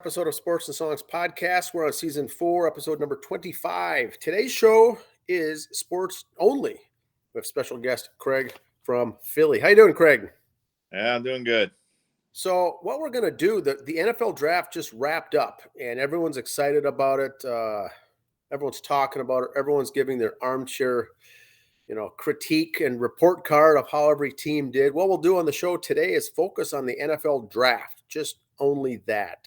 Episode of Sports and Songs podcast. We're on season 4, episode number 25. Today's show is sports only. We have special guest Craig from Philly. How you doing, Craig? Yeah, I'm doing good. So, what we're going to do, the NFL draft just wrapped up, and everyone's excited about it. Everyone's talking about it. Everyone's giving their armchair, critique and report card of how every team did. What we'll do on the show today is focus on the NFL draft, just only that.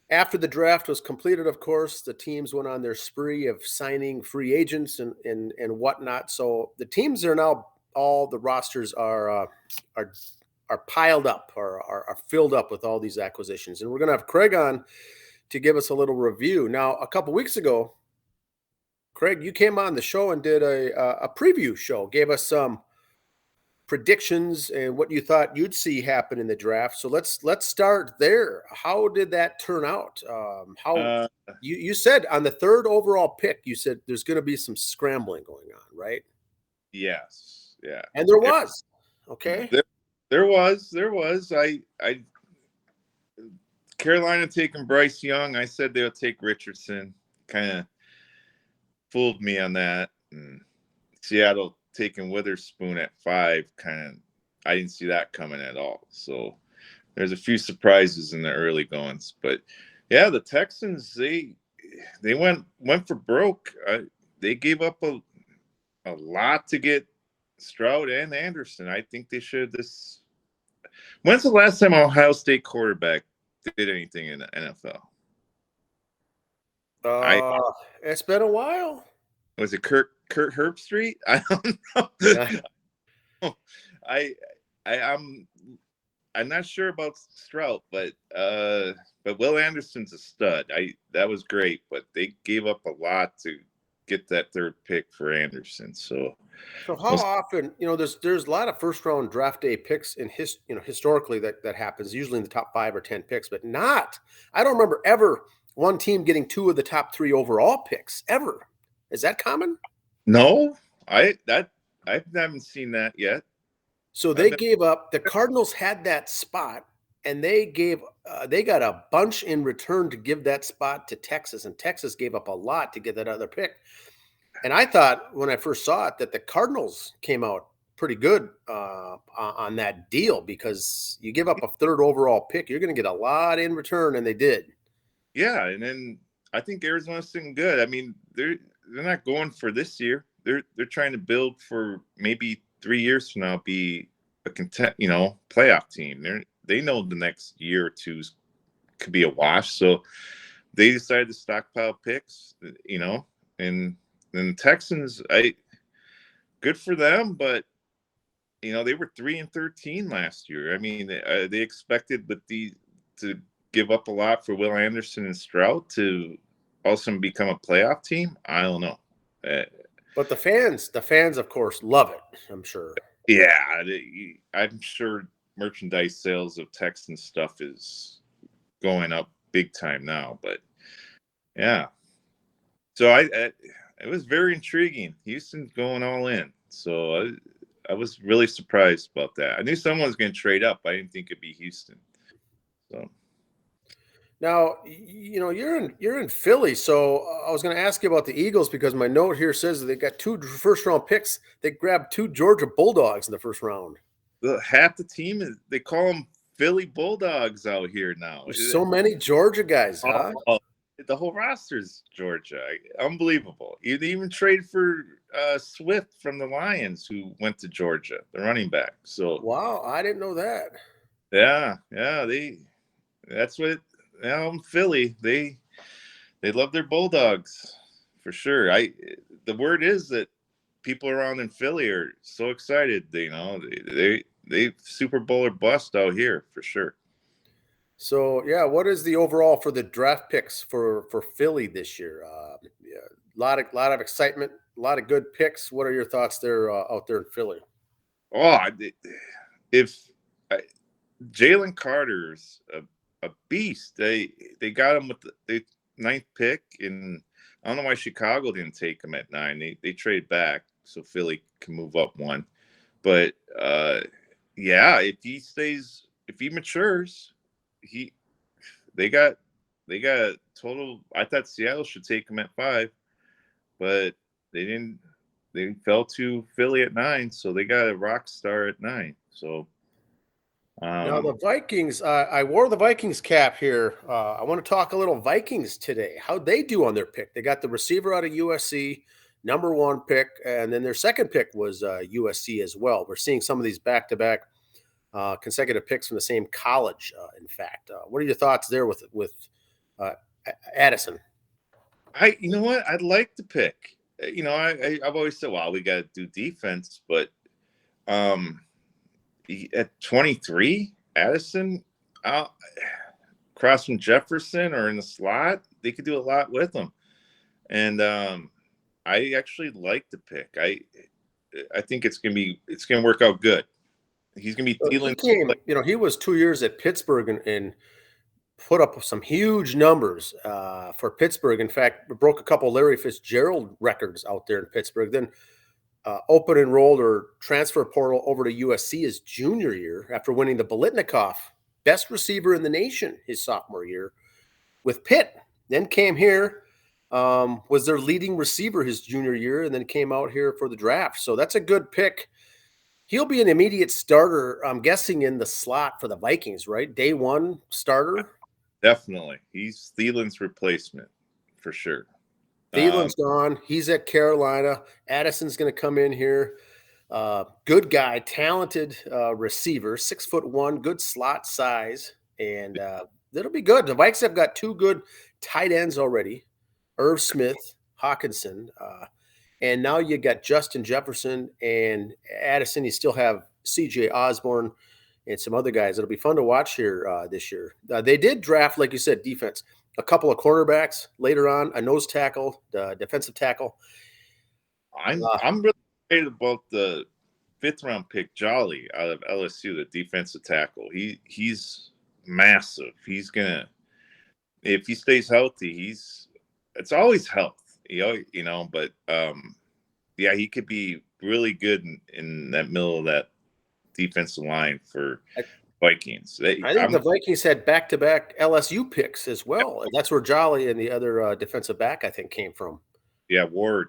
After the draft was completed, of course, the teams went on their spree of signing free agents and whatnot. So the teams are now all the rosters are piled up or are filled up with all these acquisitions. And we're going to have Craig on to give us a little review. Now, a couple weeks ago, Craig, you came on the show and did a preview show, gave us some predictions and what you thought you'd see happen in the draft. So let's start there. How did that turn out? How you said on the third overall pick, you said there's going to be some scrambling going on, right? Yes, yeah, And there was. Okay. There was. I Carolina taking Bryce Young. I said they'll take Richardson. Kind of fooled me on that. And Seattle taking Witherspoon at 5, I didn't see that coming at all. So there's a few surprises in the early goings, but yeah, the Texans they went for broke. They gave up a lot to get Stroud and Anderson. I think they should. When's the last time Ohio State quarterback did anything in the NFL? It's been a while. Was it Kurt Herbstreit? I don't know. Yeah. I'm not sure about Stroud, but Will Anderson's a stud. That was great, but they gave up a lot to get that third pick for Anderson. So how often, there's a lot of first round draft day picks in historically that happens, usually in the top 5 or 10 picks, but I don't remember ever one team getting 2 of the top 3 overall picks ever. Is that common? No, I haven't seen that yet. So they gave up. The Cardinals had that spot, and they got a bunch in return to give that spot to Texas, and Texas gave up a lot to get that other pick. And I thought when I first saw it that the Cardinals came out pretty good on that deal, because you give up a 3rd overall pick, you're going to get a lot in return, and they did. Yeah, and then I think Arizona's doing good. I mean, they're not going for this year. They're trying to build for maybe 3 years from now be a playoff team. They know the next year or two could be a wash, so they decided to stockpile picks. And then the Texans, good for them, but they were 3-13 last year. I mean, they expected to give up a lot for Will Anderson and Stroud to also become a playoff team. I don't know. But the fans, of course, love it, I'm sure. Yeah, I'm sure merchandise sales of Texan stuff is going up big time now. But yeah, so it was very intriguing. Houston's going all in, so I was really surprised about that. I knew someone was going to trade up. I didn't think it'd be Houston. So. Now, you're in Philly, so I was going to ask you about the Eagles, because my note here says that they got 2 first-round picks. They grabbed 2 Georgia Bulldogs in the first round. Half the team they call them Philly Bulldogs out here now. There's so many Georgia guys, huh? The whole roster's Georgia. Unbelievable. You even trade for Swift from the Lions, who went to Georgia, the running back. So wow, I didn't know that. Yeah, that's what. Philly, they love their Bulldogs for sure. The word is that people around in Philly are so excited. They Super Bowl or bust out here for sure. So yeah, what is the overall for the draft picks for Philly this year? A lot of excitement, a lot of good picks. What are your thoughts there out there in Philly? If Jalen Carter's a beast. They got him with the 9th pick, and I don't know why Chicago didn't take him at 9. They trade back so Philly can move up 1. But if he matures, they got a total. I thought Seattle should take him at 5, but they didn't. They fell to Philly at 9, so they got a rock star at 9. So Now the Vikings, I wore the Vikings cap here. I want to talk a little Vikings today. How'd they do on their pick? They got the receiver out of USC, number 1 pick, and then their second pick was USC as well. We're seeing some of these back-to-back consecutive picks from the same college. In fact, what are your thoughts there with uh, Addison? you know what? I'd like to pick. I've always said, well, we got to do defense, but at 23, Addison, across from Jefferson or in the slot, they could do a lot with him. And I actually like the pick. I think it's gonna work out good. He's gonna be dealing. He was 2 years at Pittsburgh and put up some huge numbers for Pittsburgh. In fact, broke a couple Larry Fitzgerald records out there in Pittsburgh. Then open enrolled or transfer portal over to USC his junior year after winning the Biletnikoff best receiver in the nation his sophomore year with Pitt. Then came here, was their leading receiver his junior year, and then came out here for the draft. So that's a good pick. He'll be an immediate starter, I'm guessing, in the slot for the Vikings, right? Day 1 starter. Definitely. He's Thielen's replacement for sure. Thielen's gone. He's at Carolina. Addison's going to come in here. Good guy, talented receiver, 6'1", good slot size, and it'll be good. The Vikes have got 2 good tight ends already, Irv Smith, Hawkinson, and now you got Justin Jefferson and Addison. You still have C.J. Osborne and some other guys. It'll be fun to watch here this year. They did draft, like you said, defense. A couple of cornerbacks later on, a nose tackle, defensive tackle. I'm really excited about the 5th round pick, Jolly, out of LSU, the defensive tackle. He's massive. He's gonna, if he stays healthy, it's always health, but yeah, he could be really good in that middle of that defensive line for Vikings. I think the Vikings had back-to-back LSU picks as well. And that's where Jolly and the other defensive back, I think, came from. Yeah, Ward.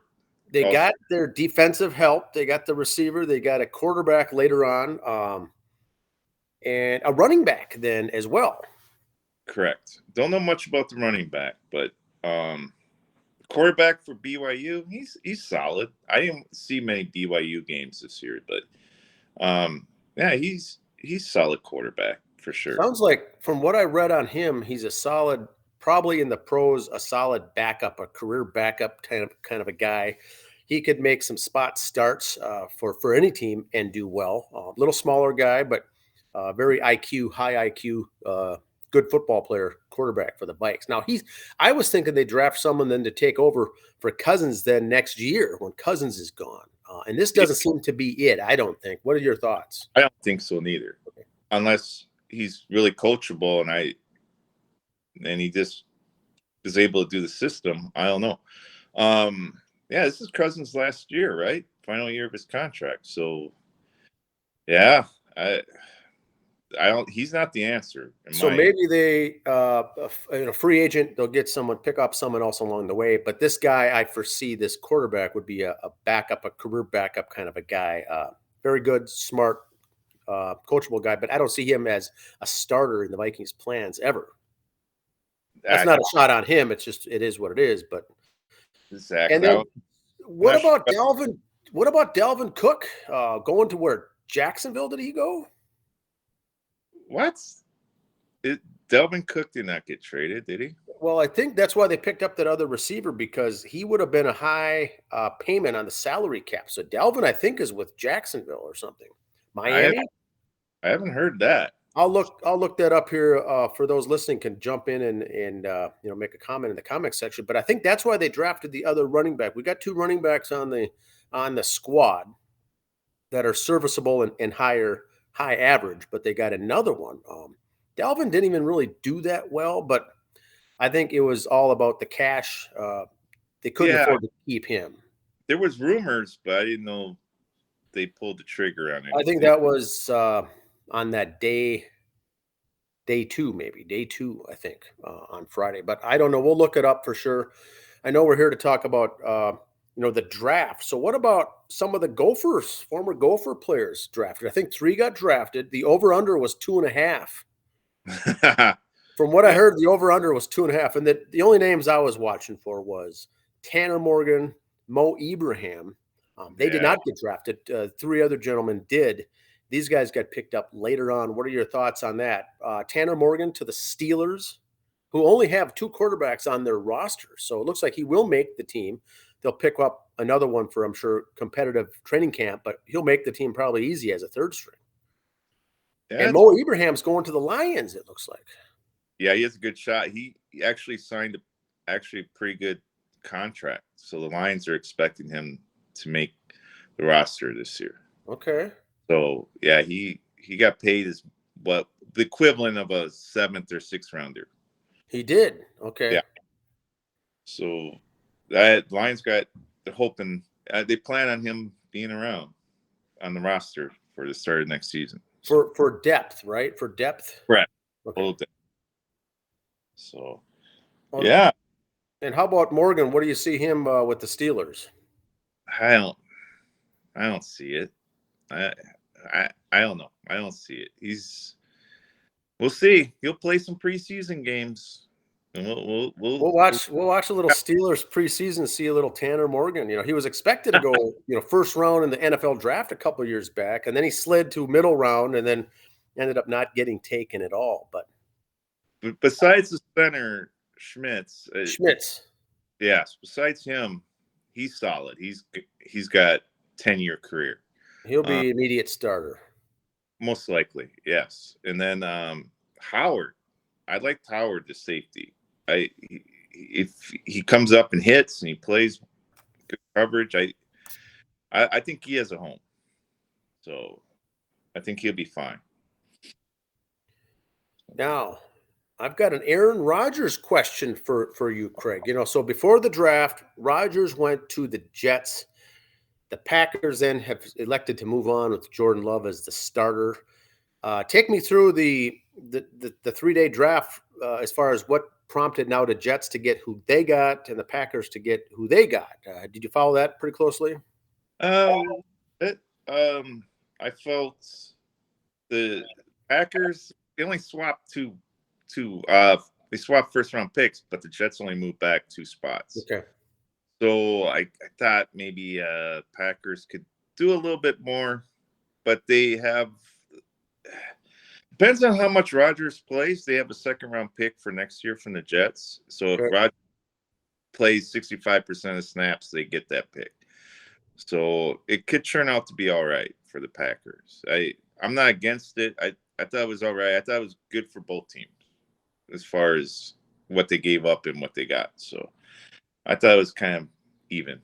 They got their defensive help. They got the receiver. They got a quarterback later on, and a running back then as well. Correct. Don't know much about the running back, but quarterback for BYU, he's solid. I didn't see many BYU games this year, but yeah, he's solid quarterback for sure. Sounds like from what I read on him, he's a solid, probably in the pros, a solid backup, a career backup kind of a guy. He could make some spot starts for any team and do well. A little smaller guy, but very high IQ, good football player, quarterback for the Vikes. Now I was thinking they draft someone then to take over for Cousins then next year when Cousins is gone. And this doesn't seem to be it, I don't think. What are your thoughts? I don't think so neither. Okay. Unless he's really coachable and he just is able to do the system. I don't know. Yeah, this is Cousins' last year, right? Final year of his contract. So yeah, he's not the answer. So maybe they, free agent, they'll get someone, pick up someone else along the way. But this guy, I foresee this quarterback would be a backup, a career backup kind of a guy. Very good, smart, coachable guy. But I don't see him as a starter in the Vikings' plans ever. That's not a shot on him. It's just, it is what it is. But exactly. And then, what about Dalvin? What about Dalvin Cook going to where? Jacksonville? Did he go? What? Dalvin Cook did not get traded, did he? Well, I think that's why they picked up that other receiver, because he would have been a high payment on the salary cap. So Dalvin, I think, is with Jacksonville or something. Miami? I haven't heard that. I'll look that up here for those listening can jump in and make a comment in the comment section. But I think that's why they drafted the other running back. We got 2 running backs on the squad that are serviceable and high average, but they got another one. Dalvin didn't even really do that well, but I think it was all about the cash. They couldn't afford to keep him. There was rumors, but I didn't know they pulled the trigger on it. I think that was on that day day two, I think, on Friday. But I don't know. We'll look it up for sure. I know we're here to talk about the draft. So what about some of the Gophers, former Gopher players drafted? I think 3 got drafted. The over/under was 2.5. From what I heard, the over/under was 2.5. And the only names I was watching for was Tanner Morgan, Mo Ibrahim. They did not get drafted. 3 other gentlemen did. These guys got picked up later on. What are your thoughts on that? Tanner Morgan to the Steelers, who only have 2 quarterbacks on their roster. So it looks like he will make the team. They'll pick up another one for, I'm sure, competitive training camp, but he'll make the team probably easy as a 3rd string. Yeah, and Mo Ibrahim's going to the Lions, it looks like. Yeah, he has a good shot. He actually signed a pretty good contract. So the Lions are expecting him to make the roster this year. Okay. So, yeah, he got paid as the equivalent of a 7th or 6th rounder. He did. Okay. Yeah. So that Lions they're hoping they plan on him being around on the roster for the start of next season. For depth, right? For depth. Correct. Okay. So, yeah. And how about Morgan? What do you see him with the Steelers? I don't see it. I don't know. I don't see it. We'll see. He'll play some preseason games. And we'll watch a little Steelers preseason, see a little Tanner Morgan. He was expected to go, first round in the NFL draft a couple of years back, and then he slid to middle round and then ended up not getting taken at all. But besides the center, Schmitz. Yes, besides him, he's solid. He's got 10-year career. He'll be immediate starter. Most likely, yes. And then Howard. I liked Howard, the safety. If he comes up and hits and he plays good coverage, I think he has a home. So I think he'll be fine. Now, I've got an Aaron Rodgers question for you, Craig. So before the draft, Rodgers went to the Jets. The Packers then have elected to move on with Jordan Love as the starter. Take me through the 3-day draft as far as what prompted now the Jets to get who they got and the Packers to get who they got. Did you follow that pretty closely? I felt the Packers, they only swapped they swapped first-round picks, but the Jets only moved back 2 spots. Okay. So I thought maybe Packers could do a little bit more, but they have depends on how much Rodgers plays. They have a 2nd-round pick for next year from the Jets. So if Rodgers plays 65% of snaps, they get that pick. So it could turn out to be all right for the Packers. I'm not against it. I thought it was all right. I thought it was good for both teams as far as what they gave up and what they got. So I thought it was kind of even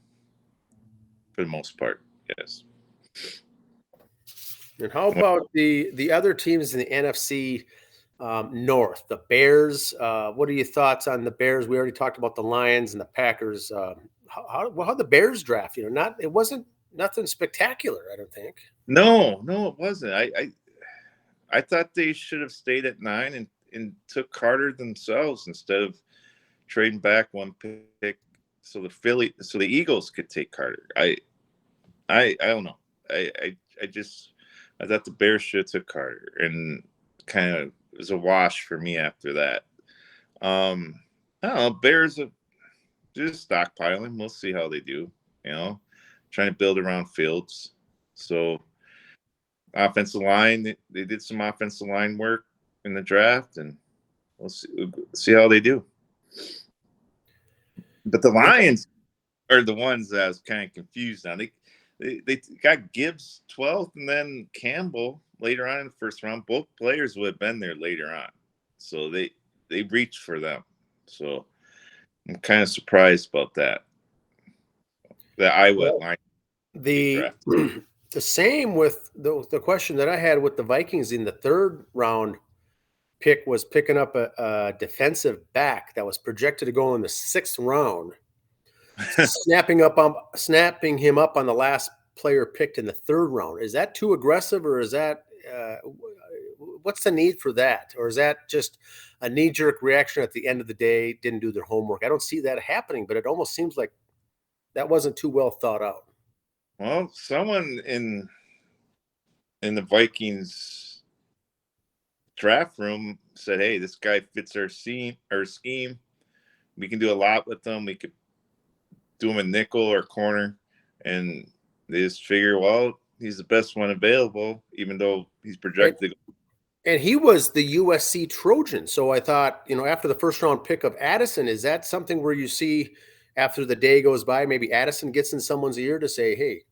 for the most part. Yes. And how about the other teams in the NFC North, the Bears? What are your thoughts on the Bears? We already talked about the Lions and the Packers. How the Bears draft? It wasn't nothing spectacular, I don't think. No, it wasn't. I thought they should have stayed at 9 and took Carter themselves instead of trading back 1 pick so the Eagles could take Carter. I don't know. I thought the Bears should have took Carter, and kind of it was a wash for me after that. I don't know. Bears are just stockpiling. We'll see how they do. Trying to build around Fields. So offensive line, they did some offensive line work in the draft, and we'll see how they do. But the Lions are the ones that I was kind of confused on. They got Gibbs 12th and then Campbell later on in the 1st round. Both players would have been there later on. So they reached for them. So I'm kind of surprised about that. The Iowa line. The same with the question that I had with the Vikings in the 3rd round pick was picking up a defensive back that was projected to go in the 6th round. snapping him up on the last player picked in the 3rd round. Is that too aggressive, or is that what's the need for that? Or is that just a knee jerk reaction at the end of the day? Didn't do their homework. I don't see that happening, but it almost seems like that wasn't too well thought out. Well, someone in the Vikings draft room said, "Hey, this guy fits our scheme. We can do a lot with him. We could do him a nickel or corner." And they just figure, well, he's the best one available, even though he's projected. And he was the USC Trojan. So I thought, after the first round pick of Addison, is that something where you see after the day goes by, maybe Addison gets in someone's ear to say, "Hey,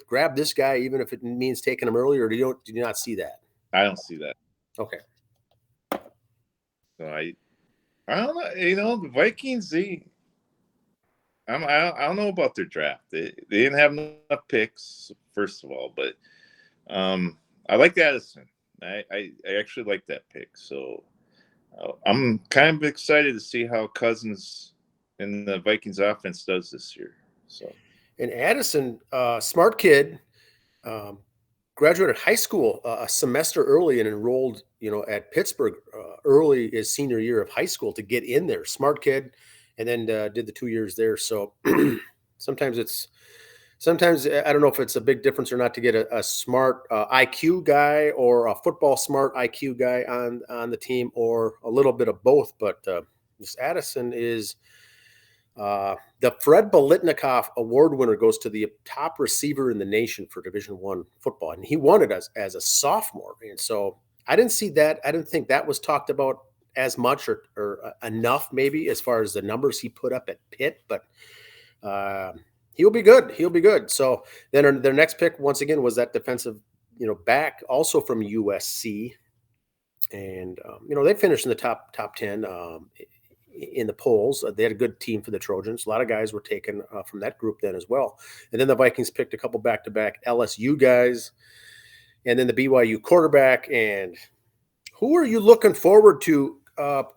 grab this guy, even if it means taking him earlier"? Or do you not see that? I don't see that. Okay. So I don't know. The Vikings, I don't know about their draft. They didn't have enough picks, first of all, but I like Addison. I actually like that pick. So I'm kind of excited to see how Cousins and the Vikings offense does this year. So, and Addison, smart kid, graduated high school a semester early and enrolled, at Pittsburgh early his senior year of high school to get in there. Smart kid, and then did the 2 years there. So sometimes I don't know if it's a big difference or not to get a smart IQ guy or a football smart IQ guy on the team, or a little bit of both. But this Addison is the Fred Biletnikoff Award winner, goes to the top receiver in the nation for Division I football, and he won it as a sophomore. And so I didn't see that. I didn't think that was talked about as much or enough, maybe, as far as the numbers he put up at Pitt. But he'll be good. He'll be good. So then their next pick, once again, was that defensive, back, also from USC, and they finished in the top 10 in the polls. They had a good team for the Trojans. A lot of guys were taken from that group then as well. And then the Vikings picked a couple back-to-back LSU guys, and then the BYU quarterback. And who are you looking forward to,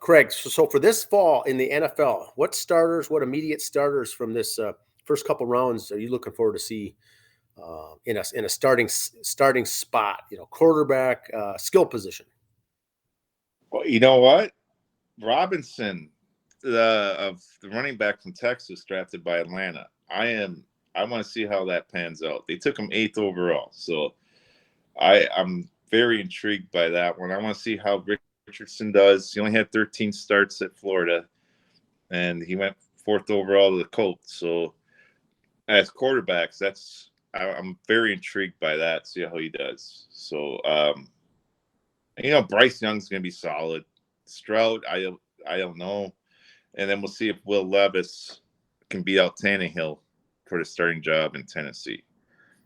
Craig? So for this fall in the NFL, what immediate starters from this first couple rounds are you looking forward to see in a starting spot? Quarterback, skill position. well, you know what? Robinson, of the running back from Texas, drafted by Atlanta. I want to see how that pans out. They took him 8th overall, so I'm very intrigued by that one. I want to see how Richardson does. He only had 13 starts at Florida, and he went 4th overall to the Colts. So as quarterbacks, I'm very intrigued by that. See how he does. So Bryce Young's going to be solid. Stroud, I don't know. And then we'll see if Will Levis can beat out Tannehill for the starting job in Tennessee.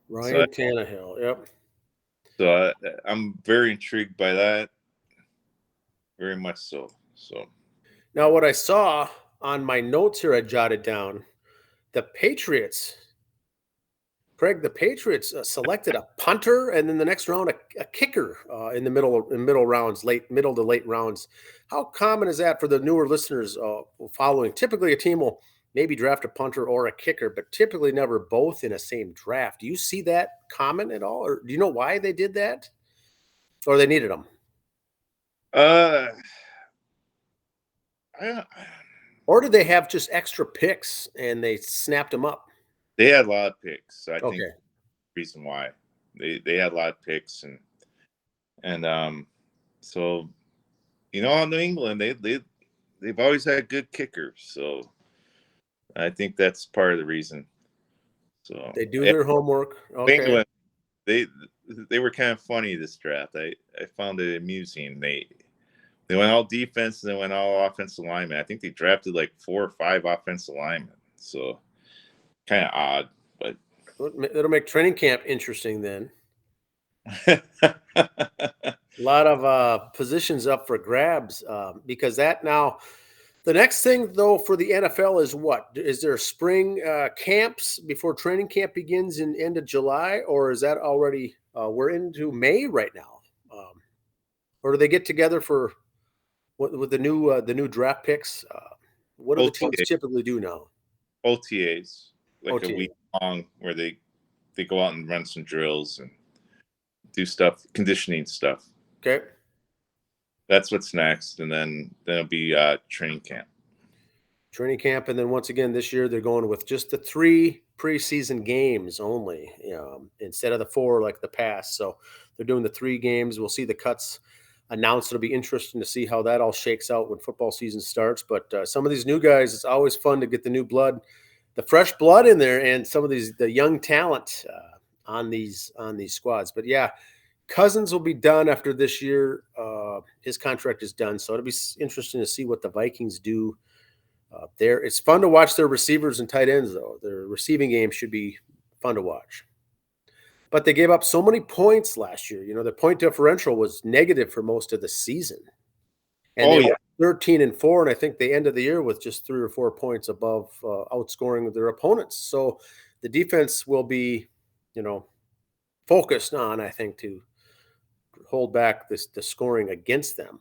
Ryan Tannehill, yep. So I'm very intrigued by that, very much so. So now, what I saw on my notes here, I jotted down the Patriots. Craig, the Patriots selected a punter, and then the next round a kicker in the middle rounds, middle to late rounds. How common is that for the newer listeners following? Typically, a team will maybe draft a punter or a kicker, but typically never both in a same draft. Do you see that common at all, or do you know why they did that, or they needed them? Or did they have just extra picks and they snapped them up? They had a lot of picks. I think the reason why they had a lot of picks, and so New England, they've always had good kickers, so I think that's part of the reason. So they do their homework. Okay. England, they were kind of funny this draft. I found it amusing. They went all defense and they went all offensive linemen. I think they drafted like 4 or 5 offensive linemen. So kind of odd, but it'll make training camp interesting then. A lot of positions up for grabs because that now. The next thing, though, for the NFL is what? Is there spring camps before training camp begins in end of July, or is that already we're into May right now? Or do they get together for with the new draft picks? What do the teams typically do now? OTAs, like a week long, where they go out and run some drills and do stuff, conditioning stuff. Okay. That's what's next, and then it'll be training camp. Training camp, and then once again this year they're going with just the 3 preseason games only, instead of the 4 like the past. So they're doing the 3 games. We'll see the cuts announced. It'll be interesting to see how that all shakes out when football season starts. But some of these new guys, it's always fun to get the new blood, the fresh blood in there, and some of the young talent on these squads. But yeah, Cousins will be done after this year. His contract is done, so it'll be interesting to see what the Vikings do there. It's fun to watch their receivers and tight ends, though. Their receiving game should be fun to watch. But they gave up so many points last year. The point differential was negative for most of the season. And they were 13-4, and I think they ended the year with just 3 or 4 points above outscoring their opponents. So the defense will be, focused on, I think, to hold back the scoring against them.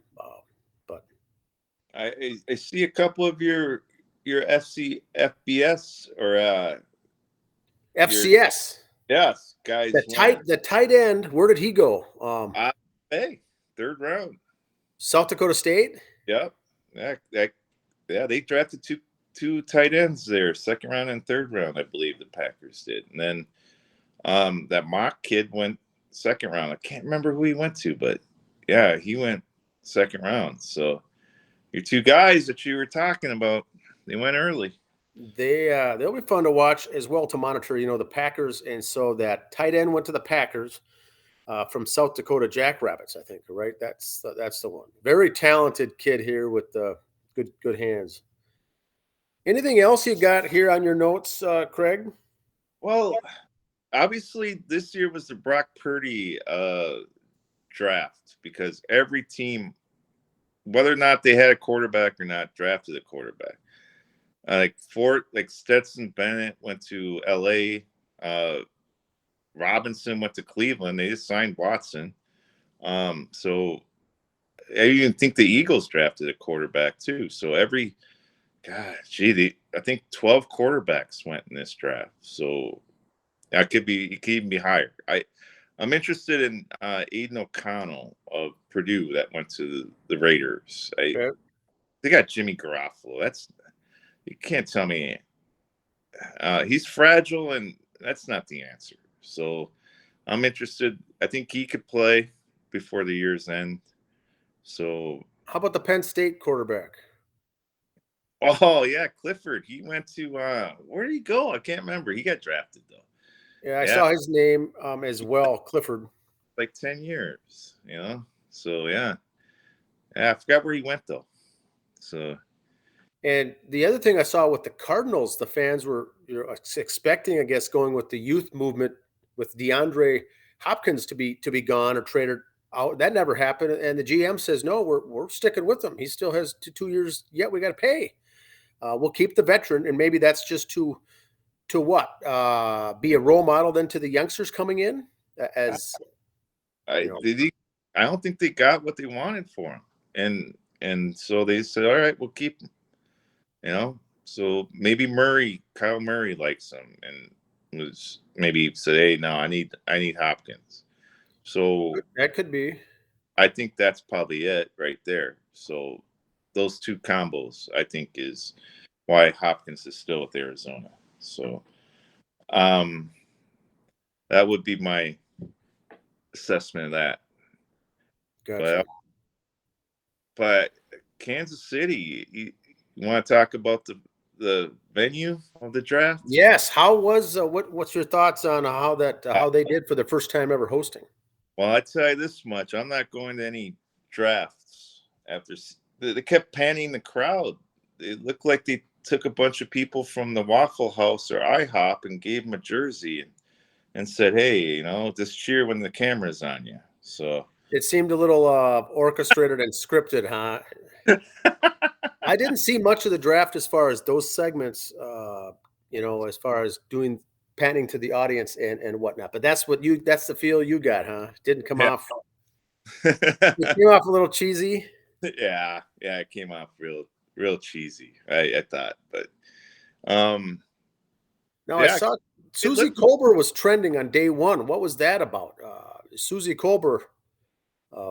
But I see a couple of your FBS or FCS. Yes, guys. The tight end, where did he go? Hey, 3rd round. South Dakota State? Yep. Yeah, they drafted two tight ends there, 2nd round and 3rd round, I believe the Packers did. And then that Mock kid went 2nd round. I can't remember who he went to, but yeah, he went 2nd round. So your 2 guys that you were talking about, they went early. They'll be fun to watch as well, to monitor, the Packers. And so that tight end went to the Packers from South Dakota Jackrabbits, I think, right? That's the one. Very talented kid here with good hands. Anything else you got here on your notes, Craig? Well, obviously this year was the Brock Purdy draft, because every team, whether or not they had a quarterback or not, drafted a quarterback. Like Stetson Bennett went to LA. Robinson went to Cleveland. They just signed Watson. So I even think the Eagles drafted a quarterback too. So I think 12 quarterbacks went in this draft. So it could even be higher. I'm interested in Aiden O'Connell of Purdue that went to the Raiders. They got Jimmy Garoppolo. You can't tell me he's fragile, and that's not the answer. So I'm interested. I think he could play before the year's end. So how about the Penn State quarterback? Oh yeah, Clifford. He went to where did he go? I can't remember. He got drafted though. Yeah, I saw his name as well, Clifford. Like 10 years, So yeah, I forgot where he went though. So. And the other thing I saw with the Cardinals, the fans were expecting, I guess, going with the youth movement with DeAndre Hopkins to be gone or traded out. That never happened. And the GM says, no, we're sticking with him. He still has 2 years yet. We got to pay. We'll keep the veteran, and maybe that's just to what? Be a role model then to the youngsters coming in. I don't think they got what they wanted for him, and so they said, all right, we'll keep him. So maybe Kyle Murray likes him and was maybe said, hey, no, I need Hopkins. So that could be. I think that's probably it right there. So those 2 combos, I think, is why Hopkins is still with Arizona. So that would be my assessment of that. Gotcha. But Kansas City, you want to talk about the venue of the draft? Yes. How was what's your thoughts on how they did for the first time ever hosting? Well, I tell you this much: I'm not going to any drafts after they kept panning the crowd. It looked like they took a bunch of people from the Waffle House or IHOP and gave them a jersey and said, "Hey, just cheer when the camera's on you." So it seemed a little orchestrated and scripted, huh? I didn't see much of the draft as far as those segments, as far as doing panning to the audience and whatnot. But that's the feel you got, huh? Didn't come off. It came off a little cheesy. Yeah, it came off real cheesy. I thought, but I saw Suzy Kolber was trending on day one. What was that about? Suzy Kolber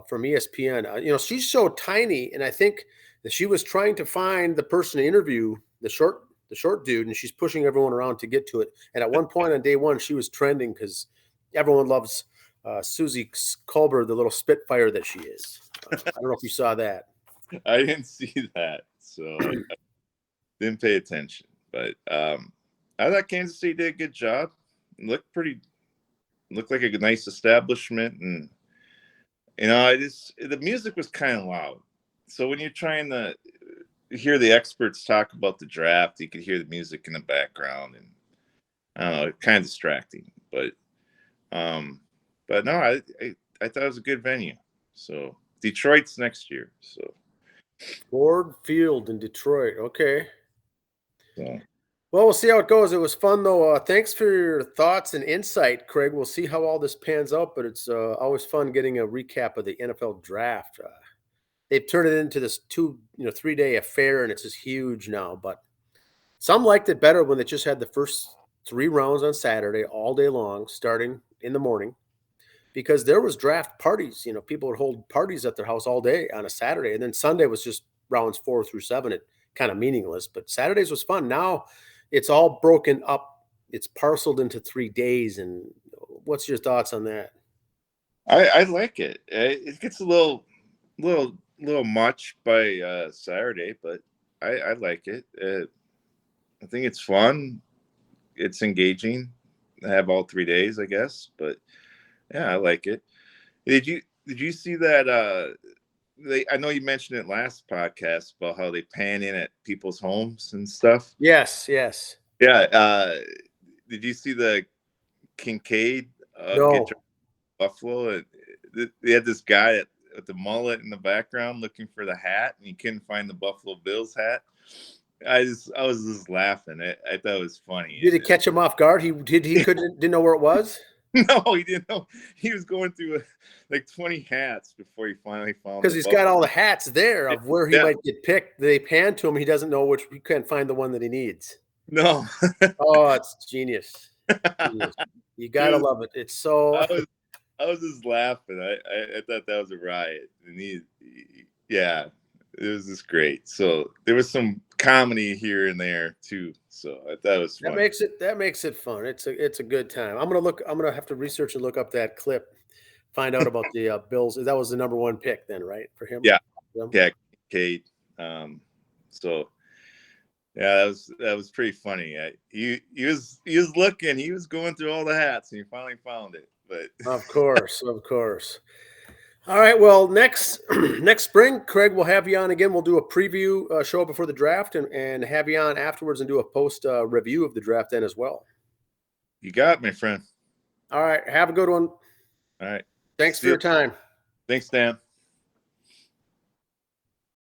from ESPN. She's so tiny, and I think that she was trying to find the person to interview, the short dude, and she's pushing everyone around to get to it. And at one point on day one, she was trending because everyone loves Susie Colbert, the little spitfire that she is. I don't know if you saw that. I didn't see that, so I didn't pay attention. But I thought Kansas City did a good job. Looked like a nice establishment, and the music was kind of loud. So when you're trying to hear the experts talk about the draft, you could hear the music in the background, and I don't know, kind of distracting. But no, I thought it was a good venue. So Detroit's next year. So Ford Field in Detroit. Okay. so. Well, we'll see how it goes. It was fun, though. Thanks for your thoughts and insight, Craig. We'll see how all this pans out, but it's always fun getting a recap of the NFL draft. They've turned it into this 3-day affair, and it's just huge now. But some liked it better when they just had the first 3 rounds on Saturday all day long, starting in the morning, because there was draft parties. People would hold parties at their house all day on a Saturday, and then Sunday was just rounds 4 through 7. It kind of meaningless, but Saturdays was fun. Now it's all broken up. It's parceled into 3 days. And what's your thoughts on that? I like it. It gets a little much by Saturday, but I like it. I think it's fun. It's engaging. I have all 3 days, I guess. But yeah, I like it. Did you see that? I know you mentioned it last podcast about how they pan in at people's homes and stuff. Yes. Yeah. Did you see the Kincaid No. Buffalo? They had this guy with the mullet in the background looking for the hat, and he couldn't find the Buffalo Bills hat. I was just laughing. I thought it was funny. Did it catch him off guard? He didn't know where it was? No, he didn't know. He was going through like 20 hats before he finally found. Because he's got all the hats there of where he might get picked. They pan to him. He doesn't know which. He can't find the one that he needs. No. Oh, it's genius. You gotta love it. It's so. I was just laughing. I thought that was a riot, and it was just great. So there was some comedy here and there too. So I thought it was fun. That makes it fun. It's a good time. I'm gonna have to research and look up that clip, find out about the Bills. That was the number 1 pick then, right, for him? Yeah, Kate. So yeah, that was pretty funny. He was looking. He was going through all the hats, and he finally found it. But of course. All right. Well, next spring, Craig, we'll have you on again. We'll do a preview show before the draft and have you on afterwards and do a post review of the draft then as well. You got me, friend. All right. Have a good one. All right. Thanks for your time. Thanks, Dan.